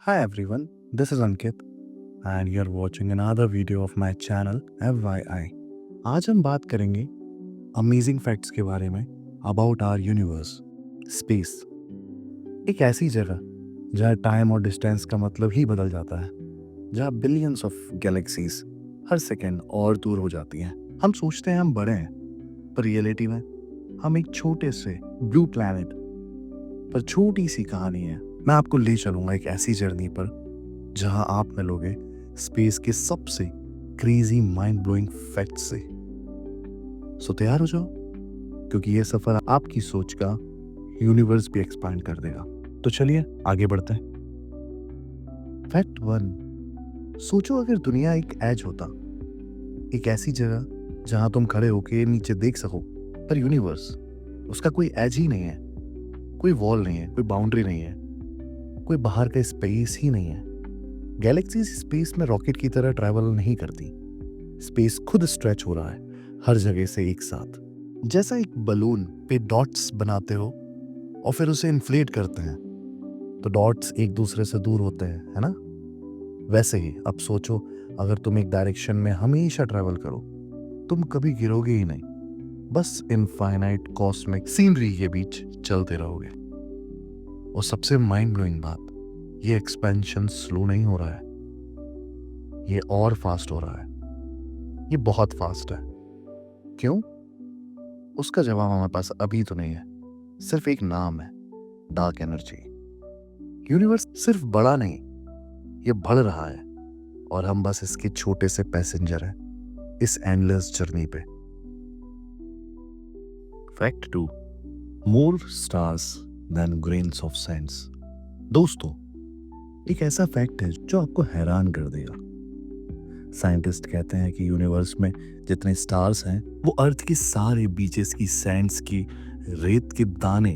Hi everyone, this is Ankit and you're watching another video of my channel FYI. आज हम बात करेंगे amazing facts के बारे में अबाउट आवर यूनिवर्स, स्पेस। एक ऐसी जगह जहाँ टाइम और डिस्टेंस का मतलब ही बदल जाता है, जहाँ billions of galaxies her second और दूर हो जाती हैं। हम सोचते हैं हम बड़े हैं, पर रियलिटी में हम एक छोटे से ब्लू प्लैनेट पर छोटी सी कहानी है। मैं आपको ले चलूंगा एक ऐसी जर्नी पर जहां आप मिलोगे स्पेस के सबसे क्रेजी माइंड ब्लोइंग फैक्ट्स से। सो तैयार हो जाओ, क्योंकि ये सफर आपकी सोच का यूनिवर्स भी एक्सपांड कर देगा। तो चलिए आगे बढ़ते हैं। फैक्ट 1, सोचो अगर दुनिया एक एज होता, एक ऐसी जगह जहां तुम खड़े होके नीचे देख सको, पर यूनिवर्स उसका कोई एज ही नहीं है, कोई वॉल नहीं है, कोई बाउंड्री नहीं है, कोई बाहर का स्पेस ही नहीं है। गैलेक्सीज स्पेस में रॉकेट की तरह ट्रैवल नहीं करती। स्पेस खुद स्ट्रेच हो रहा है हर जगह से एक साथ। जैसा एक बलून पे डॉट्स बनाते हो और फिर उसे इन्फ्लेट करते हैं तो डॉट्स एक दूसरे से दूर होते हैं, है ना? वैसे ही अब सोचो, अगर तुम एक डायरेक्शन में हमेशा ट्रैवल करो, तुम कभी गिरोगे ही नहीं, बस इनफाइनाइट कॉस्मिक सीनरी के बीच चलते रहोगे। और सबसे माइंड ब्लोइंग बात, ये एक्सपेंशन स्लो नहीं हो रहा है, ये और फास्ट हो रहा है। ये बहुत फास्ट है। क्यों? उसका जवाब हमारे पास अभी तो नहीं है, सिर्फ एक नाम है, डार्क एनर्जी। यूनिवर्स सिर्फ बड़ा नहीं, ये बढ़ रहा है और हम बस इसके छोटे से पैसेंजर हैं इस एंडलेस जर्नी पे। Fact 2, more stars than grains of sands. दोस्तों, एक ऐसा फैक्ट है जो आपको हैरान कर देगा। साइंटिस्ट कहते हैं कि यूनिवर्स में जितने स्टार्स हैं वो अर्थ के सारे बीचेस की सैंड्स की रेत के दाने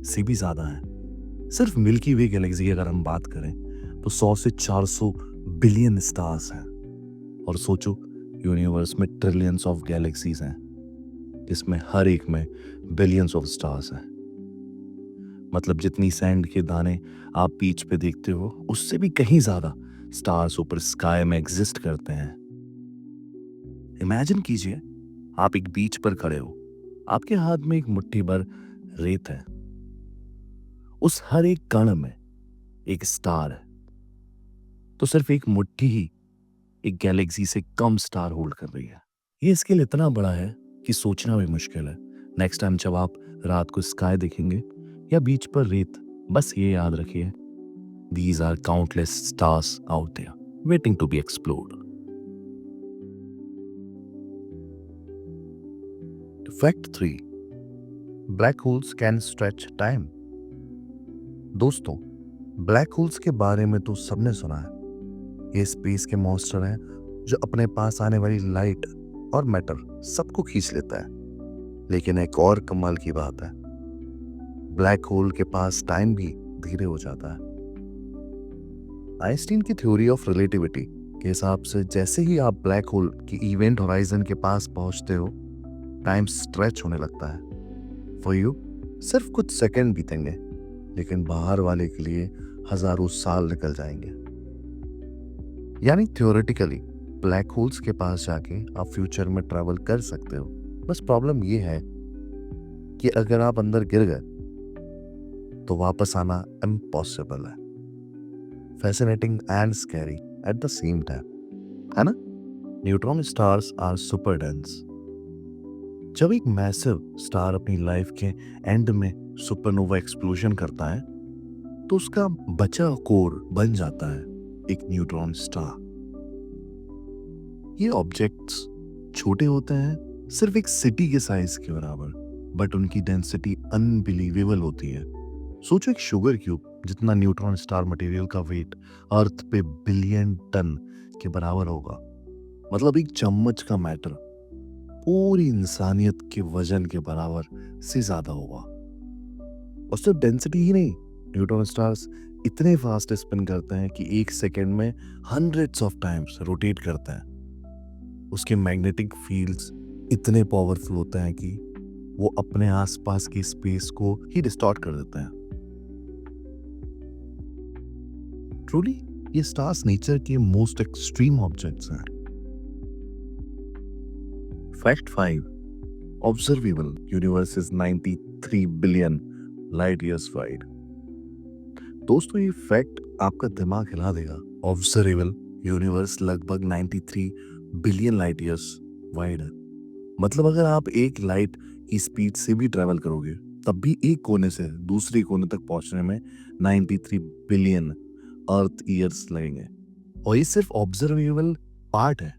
से भी ज्यादा हैं। सिर्फ मिल्की वे गैलेक्सी अगर हम बात करें तो 100 से 400 बिलियन स्टार्स हैं। और सोचो, यूनिवर्स में ट्रिलियंस ऑफ गैलेक्सीज हैं, जिसमें हर एक में बिलियंस ऑफ स्टार्स हैं। मतलब जितनी सैंड के दाने आप बीच पे देखते हो, उससे भी कहीं ज्यादा स्टार्स ऊपर स्काई में एग्जिस्ट करते हैं। इमेजिन कीजिए, आप एक बीच पर खड़े हो, आपके हाथ में एक मुट्ठी भर रेत है, उस हर एक कण में एक स्टार है। तो सिर्फ एक मुट्ठी ही एक गैलेक्सी से कम स्टार होल्ड कर रही है। ये स्केल इतना बड़ा है कि सोचना भी मुश्किल है। नेक्स्ट टाइम जब आप रात को स्काई देखेंगे या बीच पर रेत, बस ये याद रखिए, these are countless stars out there waiting to be explored. Fact 3, black holes can stretch time. दोस्तों, ब्लैक होल्स के बारे में तो सबने सुना है। ये स्पेस के मॉन्स्टर हैं जो अपने पास आने वाली लाइट और मैटर सबको खींच लेता है। लेकिन एक और कमाल की बात है, ब्लैक होल के पास टाइम भी धीरे हो जाता है। आइंस्टीन की थ्योरी ऑफ रिलेटिविटी के हिसाब से जैसे ही आप ब्लैक होल की इवेंट होराइजन के पास पहुंचते हो, टाइम स्ट्रेच होने लगता है। फॉर यू सिर्फ कुछ सेकंड बीतेंगे, लेकिन बाहर वाले के लिए हजारों साल निकल जाएंगे। यानी थ्योरेटिकली ब्लैक होल्स के पास जाके आप फ्यूचर में ट्रैवल कर सकते हो। बस प्रॉब्लम ये है कि अगर आप अंदर गिर गए तो वापस आना इम्पॉसिबल है। Fascinating and scary at the same time, है ना? Neutron stars are super dense. जब एक मैसिव स्टार अपनी लाइफ के एंड में सुपरनोवा एक्सप्लोजन करता है तो उसका बचा कोर बन जाता है एक न्यूट्रॉन स्टार। ये ऑब्जेक्ट्स छोटे होते हैं, सिर्फ एक सिटी के साइज के बराबर, बट उनकी डेंसिटी अनबिलीवेबल होती है। सोचो, एक शुगर क्यूब जितना न्यूट्रॉन स्टार मटेरियल का वेट अर्थ पे बिलियन टन के बराबर होगा। मतलब एक चम्मच का मैटर पूरी इंसानियत के वजन के बराबर से ज्यादा होगा। और सिर्फ डेंसिटी ही नहीं, न्यूट्रॉन स्टार्स इतने फास्ट स्पिन करते हैं कि एक सेकेंड में हंड्रेड्स ऑफ टाइम्स रोटेट करते हैं। उसके मैग्नेटिक फील्ड्स इतने पावरफुल होते हैं कि वो अपने आसपास की स्पेस को ही डिस्टॉर्ट कर देते हैं। ट्रूली ये स्टार्स नेचर के मोस्ट एक्सट्रीम ऑब्जेक्ट्स हैं। Fact 5, observable universe is 93 billion light years wide. दोस्तों ये फैक्ट आपका दिमाग हिला देगा। ऑब्जर्वेबल यूनिवर्स लगभग 93 बिलियन लाइट ईयर्स वाइड है। मतलब अगर आप एक लाइट की स्पीड से भी ट्रेवल करोगे तब भी एक कोने से दूसरे कोने तक पहुंचने में 93 बिलियन अर्थ ईयर्स लगेंगे। और ये सिर्फ ऑब्जर्वेबल पार्ट है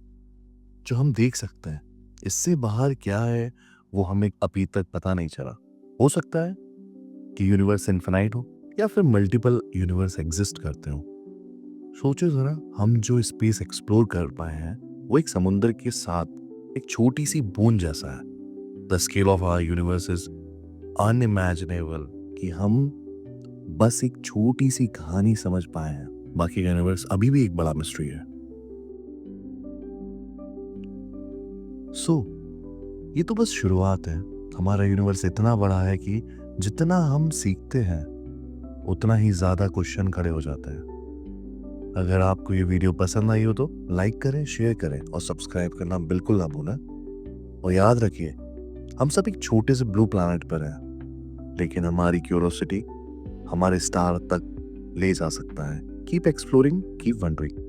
जो हम देख सकते हैं। इससे बाहर क्या है वो हमें अभी तक पता नहीं चला। हो सकता है कि यूनिवर्स इन्फिनाइट हो या फिर मल्टीपल यूनिवर्स एग्जिस्ट करते हो। सोचो जरा, हम जो स्पेस एक्सप्लोर कर पाए हैं वो एक समुद्र के साथ एक छोटी सी बूंद जैसा है। The scale of our universe is unimaginable कि हम बस एक छोटी सी कहानी समझ पाए हैं। बाकी का यूनिवर्स अभी भी एक बड़ा मिस्ट्री है। ये तो बस शुरुआत है। हमारा यूनिवर्स इतना बड़ा है कि जितना हम सीखते हैं उतना ही ज्यादा क्वेश्चन खड़े हो जाते हैं। अगर आपको ये वीडियो पसंद आई हो तो लाइक करें, शेयर करें और सब्सक्राइब करना बिल्कुल ना भूलें। और याद रखिए, हम सब एक छोटे से ब्लू प्लैनेट पर हैं, लेकिन हमारी क्यूरियोसिटी हमारे स्टार तक ले जा सकता है। Keep exploring, keep wondering.